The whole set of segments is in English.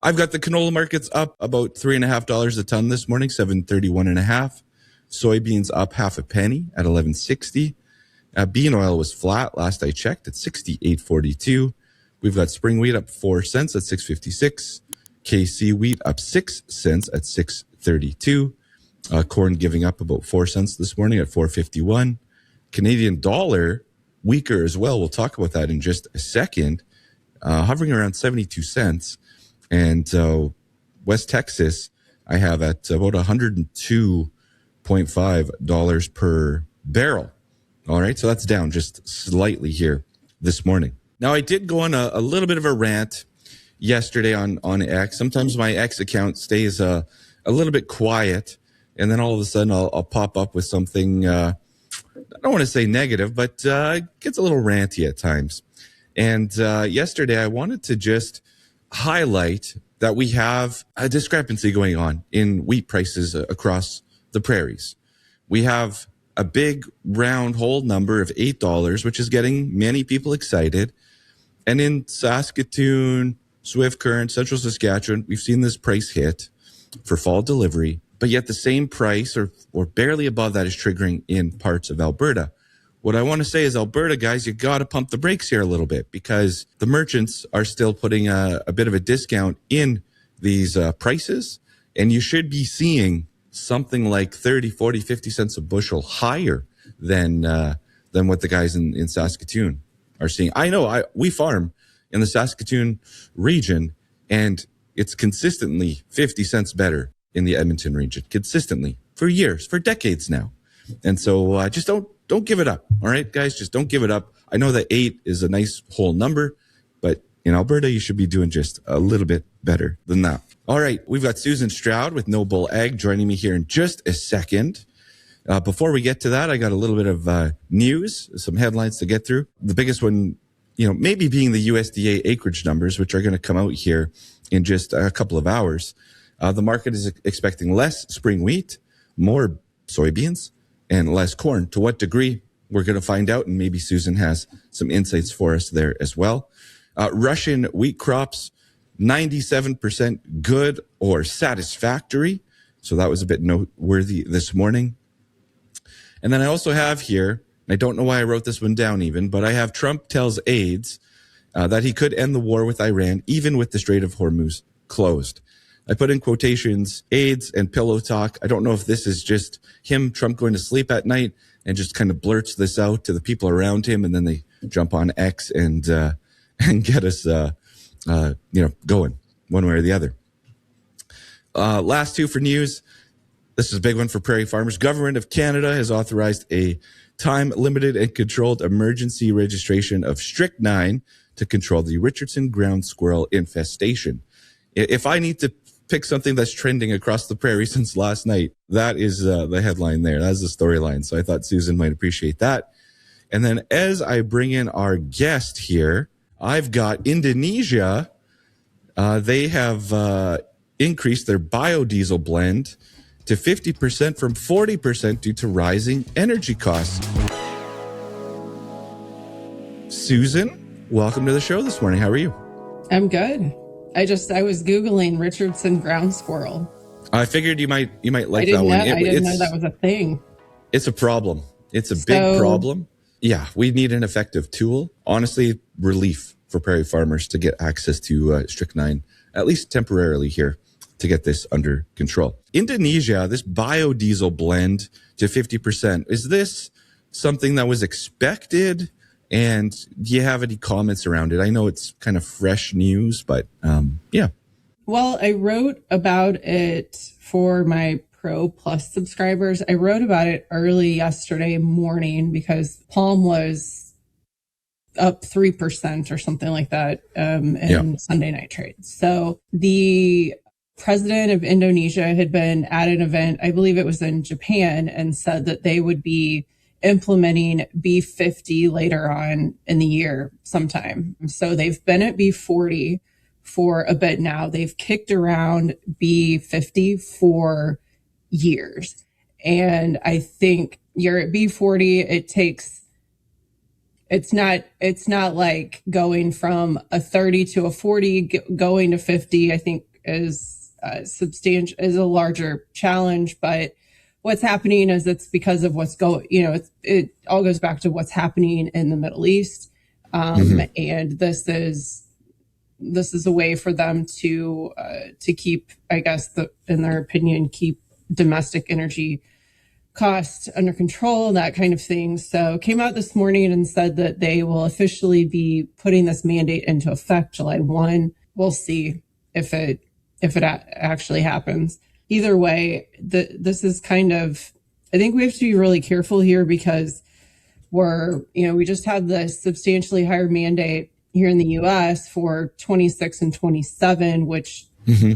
I've got the canola markets up about $3.50 a ton this morning, 731.5. Soybeans up half a penny at 11.60. Bean oil was flat last I checked at 68.42. We've got spring wheat up 4 cents at 6.56. KC wheat up 6 cents at 6.32. Corn giving up about 4 cents this morning at 4.51. Canadian dollar weaker as well. We'll talk about that in just a second. Hovering around 72 cents. And West Texas, I have at about $102.5 per barrel. All right, so that's down just slightly here this morning. Now, I did go on a little bit of a rant yesterday on X. Sometimes my X account stays a little bit quiet, and then all of a sudden I'll pop up with something, I don't want to say negative, but it gets a little ranty at times. And yesterday I wanted to just highlight that we have a discrepancy going on in wheat prices across the prairies. We have a big round whole number of $8, which is getting many people excited. And in Saskatoon, Swift Current, Central Saskatchewan, we've seen this price hit for fall delivery, but yet the same price or barely above that is triggering in parts of Alberta. What I want to say is, Alberta, guys, you got to pump the brakes here a little bit, because the merchants are still putting a bit of a discount in these prices, and you should be seeing something like 30, 40, 50 cents a bushel higher than what the guys in Saskatoon are seeing. I know we farm in the Saskatoon region, and it's consistently 50 cents better in the Edmonton region, consistently for years, for decades now. And so just don't give it up. All right, guys, just don't give it up. I know that 8 is a nice whole number, but in Alberta, you should be doing just a little bit better than that. All right, we've got Susan Stroud with No Bull Ag joining me here in just a second. Before we get to that, I got a little bit of news, some headlines to get through. The biggest one, maybe being the USDA acreage numbers, which are going to come out here in just a couple of hours. The market is expecting less spring wheat, more soybeans, and less corn. To what degree, we're going to find out, and maybe Susan has some insights for us there as well. Russian wheat crops, 97% good or satisfactory. So that was a bit noteworthy this morning. And then I also have here, I don't know why I wrote this one down even, but I have Trump tells aides that he could end the war with Iran, even with the Strait of Hormuz closed. I put in quotations, aides and pillow talk. I don't know if this is just Trump going to sleep at night and just kind of blurts this out to the people around him, and then they jump on X and get us, going one way or the other. Last two for news. This is a big one for prairie farmers. Government of Canada has authorized a time-limited and controlled emergency registration of strychnine to control the Richardson ground squirrel infestation. If I need to pick something that's trending across the prairie since last night, that is the headline there. That's the storyline. So I thought Susan might appreciate that. And then as I bring in our guest here, I've got Indonesia. They have increased their biodiesel blend to 50% from 40% due to rising energy costs. Susan, welcome to the show this morning. How are you? I'm good. I was Googling Richardson ground squirrel. I figured you might like that one. I didn't know that was a thing. It's a problem. It's a big problem. Yeah, we need an effective tool. Honestly, relief for prairie farmers to get access to strychnine, at least temporarily here, to get this under control. Indonesia, this biodiesel blend to 50%. Is this something that was expected? And do you have any comments around it? I know it's kind of fresh news, but yeah. Well, I wrote about it for my Pro Plus subscribers. I wrote about it early yesterday morning because Palm was up 3% or something like that in Sunday night trades. So the president of Indonesia had been at an event, I believe it was in Japan, and said that they would be implementing B50 later on in the year sometime. So they've been at B40 for a bit now. They've kicked around B50 for years. And I think you're at B40, it's not like going from a 30 to a 40, going to 50. I think is substantial, is a larger challenge. But what's happening is it's because of what's it all goes back to what's happening in the Middle East. And this is a way for them to keep, I guess, in their opinion, keep domestic energy costs under control, that kind of thing. So came out this morning and said that they will officially be putting this mandate into effect July 1. We'll see if it actually happens. Either way, this is kind of, I think we have to be really careful here because we just had the substantially higher mandate here in the US for 26 and 27, which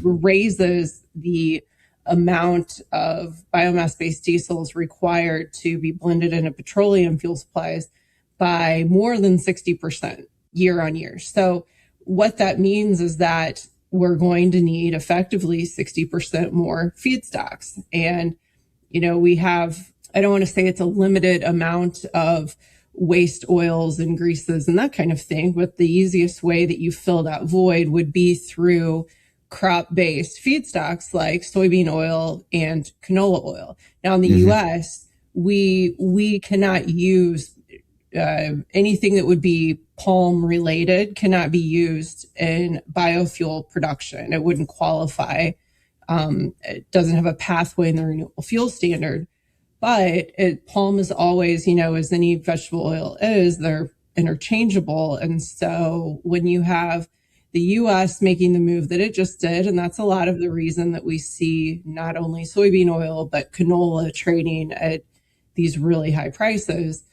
raises the amount of biomass-based diesels required to be blended into petroleum fuel supplies by more than 60% year on year. So what that means is that we're going to need effectively 60% more feedstocks. And, we have, I don't want to say it's a limited amount of waste oils and greases and that kind of thing, but the easiest way that you fill that void would be through crop-based feedstocks like soybean oil and canola oil. Now in the US, we cannot use anything that would be palm related cannot be used in biofuel production. It wouldn't qualify. It doesn't have a pathway in the renewable fuel standard, but palm is always, as any vegetable oil is, they're interchangeable. And so when you have the US making the move that it just did, and that's a lot of the reason that we see not only soybean oil, but canola trading at these really high prices.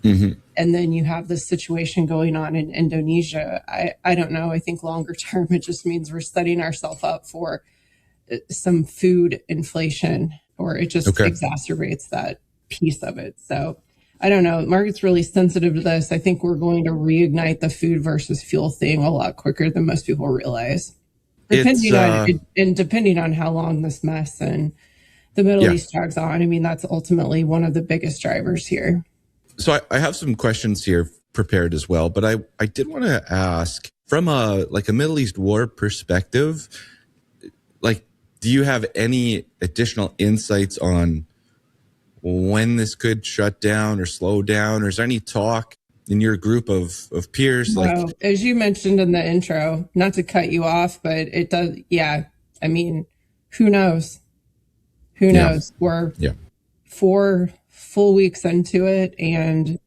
And then you have this situation going on in Indonesia. I don't know. I think longer term, it just means we're setting ourselves up for some food inflation, or it just exacerbates that piece of it. So I don't know. The market's really sensitive to this. I think we're going to reignite the food versus fuel thing a lot quicker than most people realize. Depending on how long this mess and the Middle East drags on. I mean, that's ultimately one of the biggest drivers here. So I have some questions here prepared as well, but I did want to ask from a Middle East war perspective, do you have any additional insights on when this could shut down or slow down, or is there any talk in your group of peers? Well, as you mentioned in the intro, not to cut you off, but it does. Yeah. I mean, who knows? Who knows? We're 4 full weeks into it, and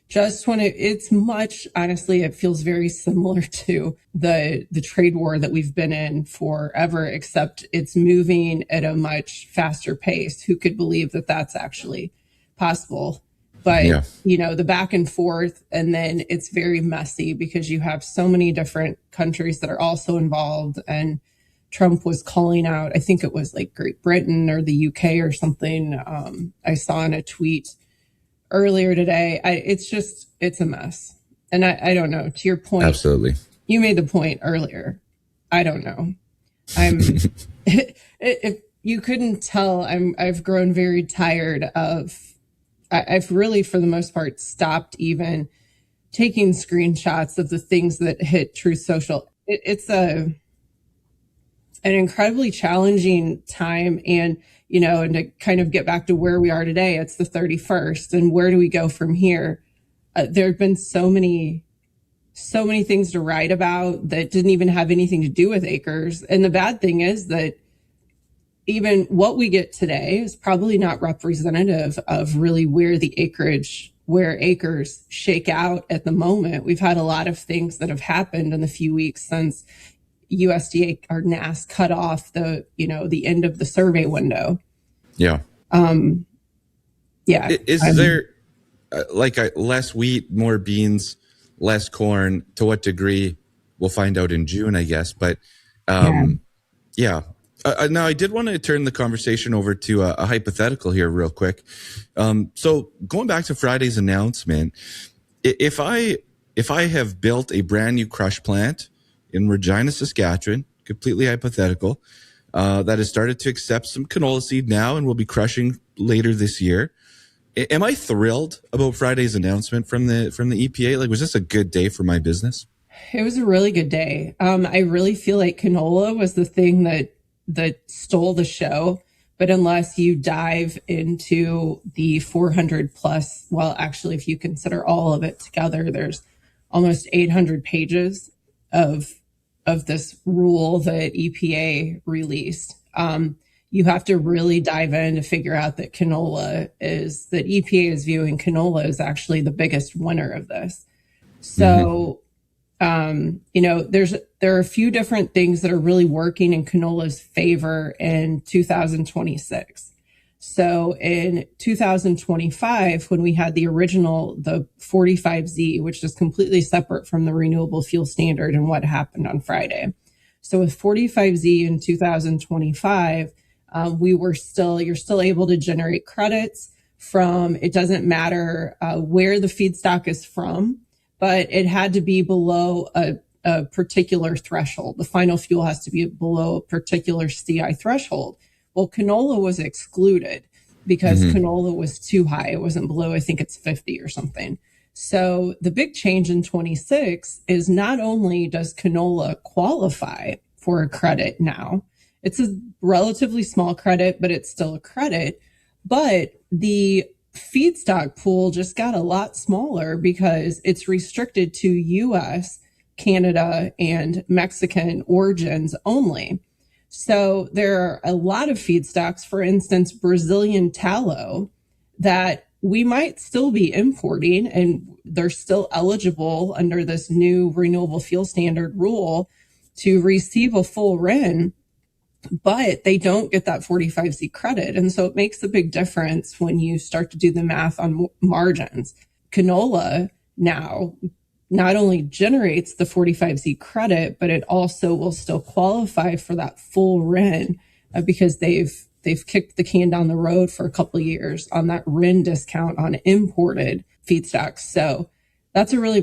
it's much, honestly, it feels very similar to the trade war that we've been in forever, except it's moving at a much faster pace. Who could believe that that's actually possible? But, the back and forth, and then it's very messy because you have so many different countries that are also involved. And Trump was calling out, I think it was like Great Britain or the UK or something. I saw in a tweet earlier today. It's a mess. And I don't know, to your point. Absolutely. You made the point earlier. I don't know. If you couldn't tell, I've grown very tired of, I've really, for the most part, stopped even taking screenshots of the things that hit Truth Social. It's an incredibly challenging time. And, and to kind of get back to where we are today, it's the 31st. And where do we go from here? There have been so many things to write about that didn't even have anything to do with acres. And the bad thing is that even what we get today is probably not representative of really where acres shake out at the moment. We've had a lot of things that have happened in the few weeks since USDA or NAS cut off the end of the survey window. Yeah. Is there less wheat, more beans, less corn? To what degree? We'll find out in June, I guess. But now I did want to turn the conversation over to a hypothetical here real quick. So going back to Friday's announcement, if I have built a brand new crush plant in Regina, Saskatchewan, completely hypothetical, that has started to accept some canola seed now and will be crushing later this year. Am I thrilled about Friday's announcement from the EPA? Was this a good day for my business? It was a really good day. I really feel like canola was the thing that stole the show. But unless you dive into the 400 plus, well, actually, if you consider all of it together, there's almost 800 pages of this rule that EPA released. You have to really dive in to figure out that EPA is viewing canola as actually the biggest winner of this. So, there are a few different things that are really working in canola's favor in 2026. So in 2025, when we had the 45Z, which is completely separate from the renewable fuel standard and what happened on Friday. So with 45Z in 2025, you're still able to generate credits from, it doesn't matter where the feedstock is from, but it had to be below a particular threshold. The final fuel has to be below a particular CI threshold. Well, canola was excluded because canola was too high. It wasn't below, I think it's 50 or something. So the big change in 26 is not only does canola qualify for a credit now, it's a relatively small credit, but it's still a credit, but the feedstock pool just got a lot smaller because it's restricted to US, Canada, and Mexican origins only. So there are a lot of feedstocks, for instance, Brazilian tallow, that we might still be importing, and they're still eligible under this new renewable fuel standard rule to receive a full RIN, but they don't get that 45Z credit. And so it makes a big difference when you start to do the math on margins. Canola now not only generates the 45Z credit, but it also will still qualify for that full RIN because they've kicked the can down the road for a couple of years on that RIN discount on imported feedstocks. So that's a really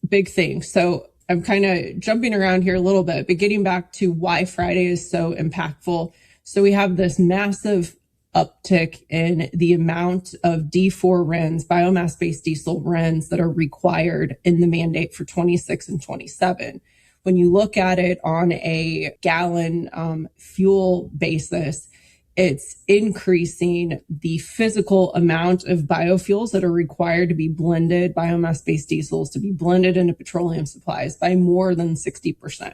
big thing. So I'm kind of jumping around here a little bit, but getting back to why Friday is so impactful. So we have this massive uptick in the amount of D4 RINs, biomass-based diesel RINs that are required in the mandate for 26 and 27. When you look at it on a gallon fuel basis, it's increasing the physical amount of biofuels that are required to be blended, biomass-based diesels to be blended into petroleum supplies by more than 60%.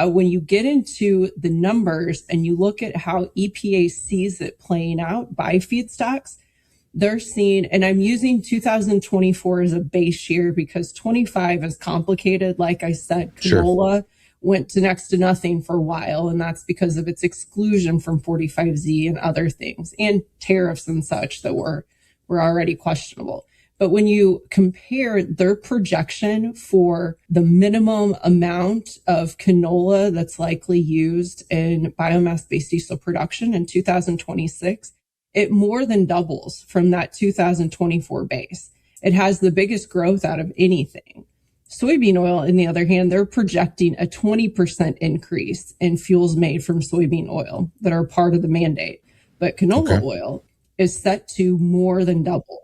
When you get into the numbers and you look at how EPA sees it playing out by feedstocks, they're seeing, and I'm using 2024 as a base year because 25 is complicated. Like I said, canola went to next to nothing for a while, and that's because of its exclusion from 45Z and other things, and tariffs and such that were already questionable. But when you compare their projection for the minimum amount of canola that's likely used in biomass-based diesel production in 2026, it more than doubles from that 2024 base. It has the biggest growth out of anything. Soybean oil, on the other hand, they're projecting a 20% increase in fuels made from soybean oil that are part of the mandate. But canola oil is set to more than double.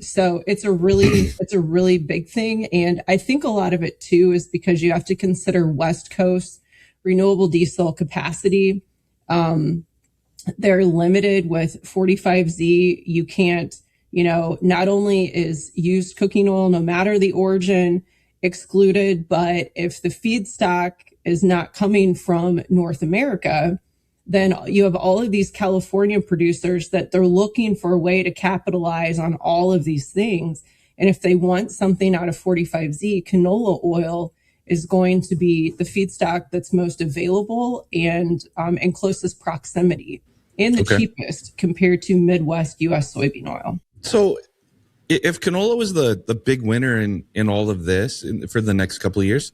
So it's a really big thing. And I think a lot of it too is because you have to consider West Coast renewable diesel capacity. They're limited with 45Z. You can't, not only is used cooking oil, no matter the origin, excluded, but if the feedstock is not coming from North America, then you have all of these California producers that they're looking for a way to capitalize on all of these things. And if they want something out of 45Z, canola oil is going to be the feedstock that's most available and in closest proximity and the cheapest compared to Midwest US soybean oil. So if canola was the big winner in all of this for the next couple of years,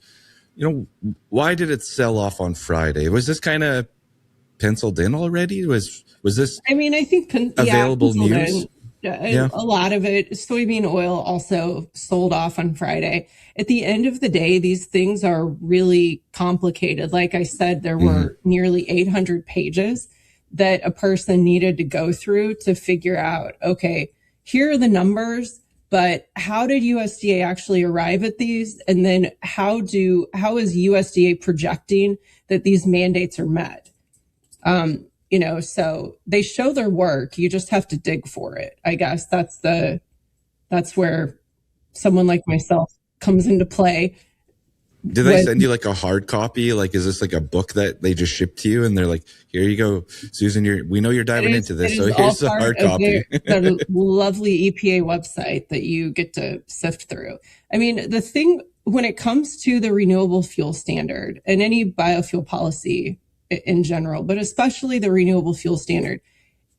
why did it sell off on Friday? Was this kind of penciled in already? Was this? I mean, I think available news. A lot of it. Soybean oil also sold off on Friday. At the end of the day, these things are really complicated. Like I said, there were nearly 800 pages that a person needed to go through to figure out, okay, here are the numbers, But how did USDA actually arrive at these? And then how is USDA projecting that these mandates are met? So they show their work. You just have to dig for it. I guess that's where someone like myself comes into play. Did they send you like a hard copy? Like, is this like a book that they just shipped to you and they're like, here you go, Susan, we know you're diving into this. So here's the hard copy. The lovely EPA website that you get to sift through. I mean, the thing when it comes to the renewable fuel standard and any biofuel policy in general, but especially the renewable fuel standard,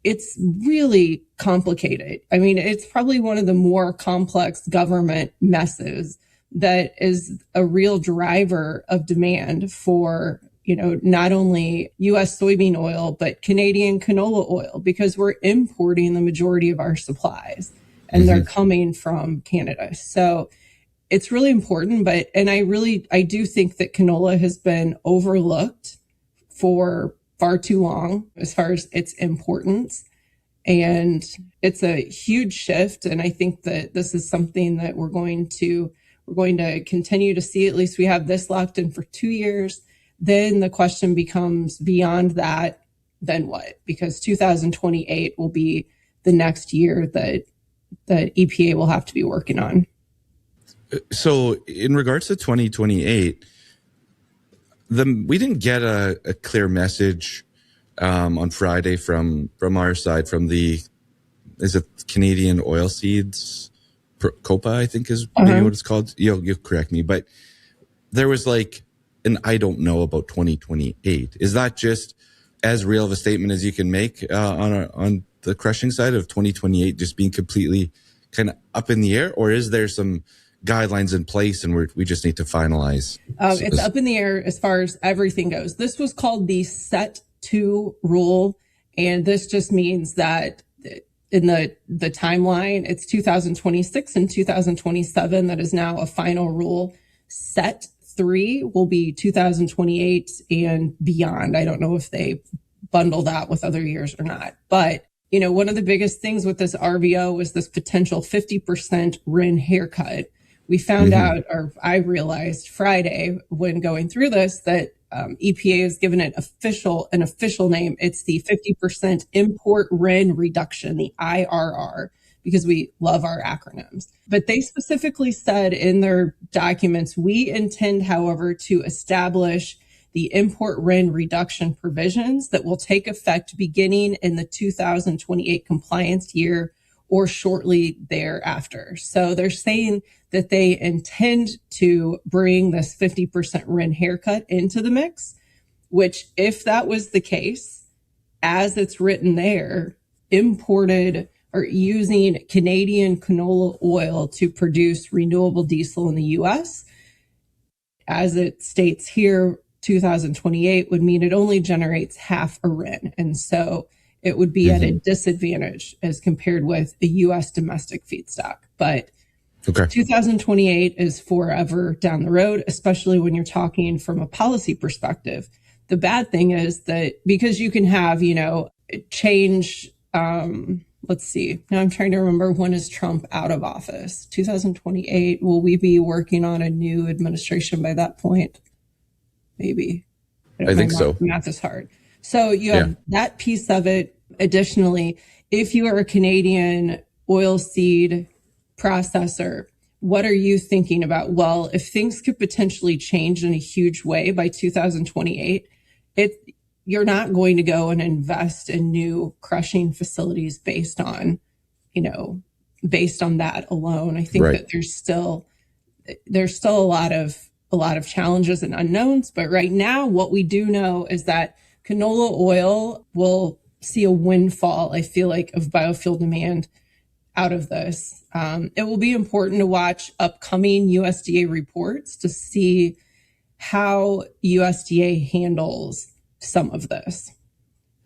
it's really complicated. I mean, it's probably one of the more complex government messes that is a real driver of demand for, not only US soybean oil, but Canadian canola oil, because we're importing the majority of our supplies and they're coming from Canada. So it's really important, I do think that canola has been overlooked for far too long as far as its importance. And it's a huge shift. And I think that this is something that we're going to continue to see. At least we have this locked in for 2 years. Then the question becomes, beyond that, then what? Because 2028 will be the next year that EPA will have to be working on. So in regards to 2028, we didn't get a clear message on Friday from our side, from is it Canadian Oilseeds? Cuppa, I think is maybe what it's called. You'll correct me, but there was like an I don't know about 2028. Is that just as real of a statement as you can make on the crushing side of 2028 just being completely kind of up in the air, or is there some guidelines in place and we just need to finalize? It's up in the air as far as everything goes. This was called the Set 2 rule, and this just means that in the timeline, it's 2026 and 2027. That is now a final rule. Set 3 will be 2028 and beyond. I don't know if they bundle that with other years or not. But, one of the biggest things with this RVO was this potential 50% RIN haircut. We found out, or I realized Friday when going through this, that EPA has given it an official name. It's the 50% import RIN reduction, the IRR, because we love our acronyms. But they specifically said in their documents, we intend, however, to establish the import RIN reduction provisions that will take effect beginning in the 2028 compliance year or shortly thereafter. So they're saying that they intend to bring this 50% RIN haircut into the mix, which, if that was the case, as it's written there, imported or using Canadian canola oil to produce renewable diesel in the US, as it states here, 2028 would mean it only generates half a RIN. And so it would be at a disadvantage as compared with a US domestic feedstock. But 2028 is forever down the road, especially when you're talking from a policy perspective. The bad thing is that because you can have, change, let's see, now I'm trying to remember, when is Trump out of office? 2028. Will we be working on a new administration by that point? Maybe. I think so. Math is hard. So you have that piece of it. Additionally, if you are a Canadian oilseed processor, what are you thinking about? Well, if things could potentially change in a huge way by 2028, you're not going to go and invest in new crushing facilities based on that alone. I think that there's still a lot of challenges and unknowns. But right now, what we do know is that canola oil will see a windfall, I feel like, of biofuel demand out of this. It will be important to watch upcoming USDA reports to see how USDA handles some of this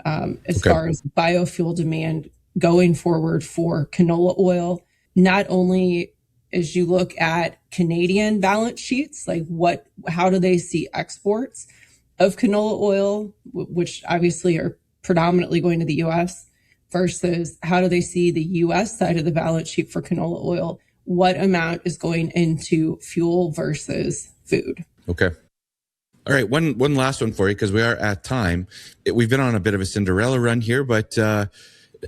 as far as biofuel demand going forward for canola oil. Not only as you look at Canadian balance sheets, like how do they see exports of canola oil, which obviously are predominantly going to the US, versus how do they see the US side of the balance sheet for canola oil? what amount is going into fuel versus food. Okay. All right. One last one for you, because we are at time. We've been on a bit of a Cinderella run here, but are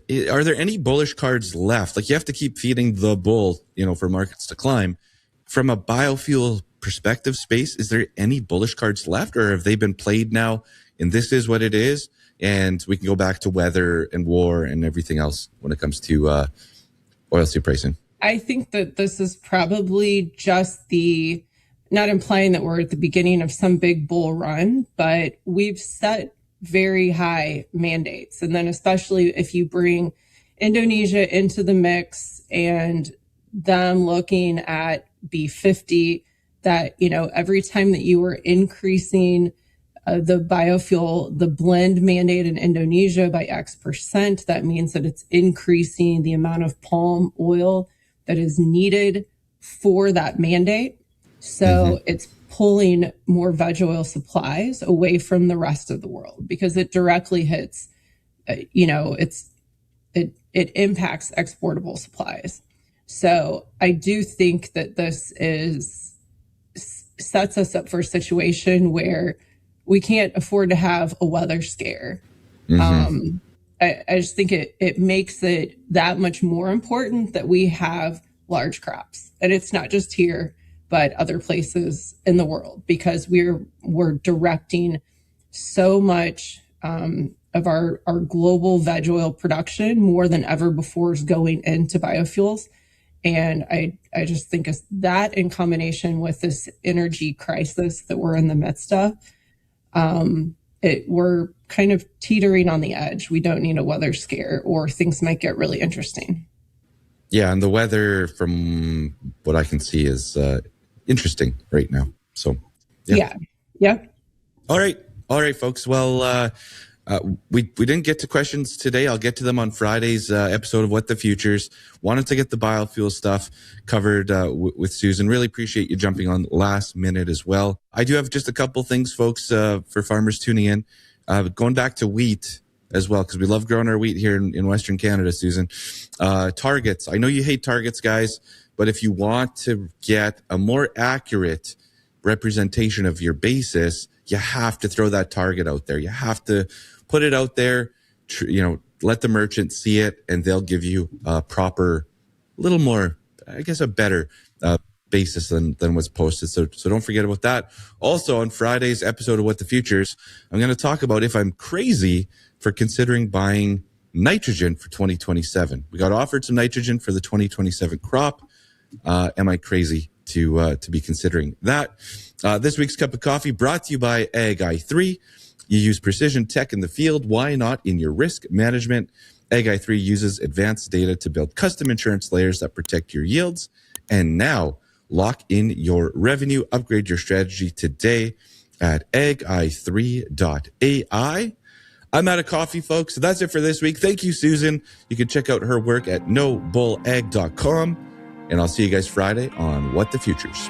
there any bullish cards left? Like, you have to keep feeding the bull, for markets to climb. From a biofuel perspective space, is there any bullish cards left, or have they been played now and this is what it is? And we can go back to weather and war and everything else when it comes to oilseed pricing. I think that this is probably just not implying that we're at the beginning of some big bull run, but we've set very high mandates. And then especially if you bring Indonesia into the mix and them looking at B50, that, every time that you were increasing the biofuel, the blend mandate in Indonesia by X%, that means that it's increasing the amount of palm oil that is needed for that mandate. So it's pulling more veg oil supplies away from the rest of the world, because it directly hits, it impacts exportable supplies. So I do think that this sets us up for a situation where we can't afford to have a weather scare. I just think it makes it that much more important that we have large crops. And it's not just here, but other places in the world, because we're directing so much of our global veg oil production, more than ever before, is going into biofuels. And I just think that, in combination with this energy crisis that we're in the midst of, we're kind of teetering on the edge. We don't need a weather scare, or things might get really interesting. Yeah, and the weather, from what I can see, is interesting right now. So, yeah. All right, folks. Well, we didn't get to questions today. I'll get to them on Friday's episode of What the Futures. Wanted to get the biofuel stuff covered with Susan. Really appreciate you jumping on last minute as well. I do have just a couple things, folks, for farmers tuning in. Going back to wheat as well, because we love growing our wheat here in Western Canada, Susan. Targets. I know you hate targets, guys, but if you want to get a more accurate representation of your basis, you have to throw that target out there. You have to put it out there, let the merchant see it, and they'll give you a proper, little more, I guess, a better basis than what's posted. So don't forget about that. Also, on Friday's episode of What the Futures, I'm going to talk about if I'm crazy for considering buying nitrogen for 2027. We got offered some nitrogen for the 2027 crop. Am I crazy to be considering that? This week's Cup of Coffee brought to you by Ag i3. You use precision tech in the field. Why not in your risk management? Ag i3 uses advanced data to build custom insurance layers that protect your yields. And now, lock in your revenue. Upgrade your strategy today at agi3.ai. I'm out of coffee, folks. So that's it for this week. Thank you, Susan. You can check out her work at nobullag.com. And I'll see you guys Friday on What the Futures.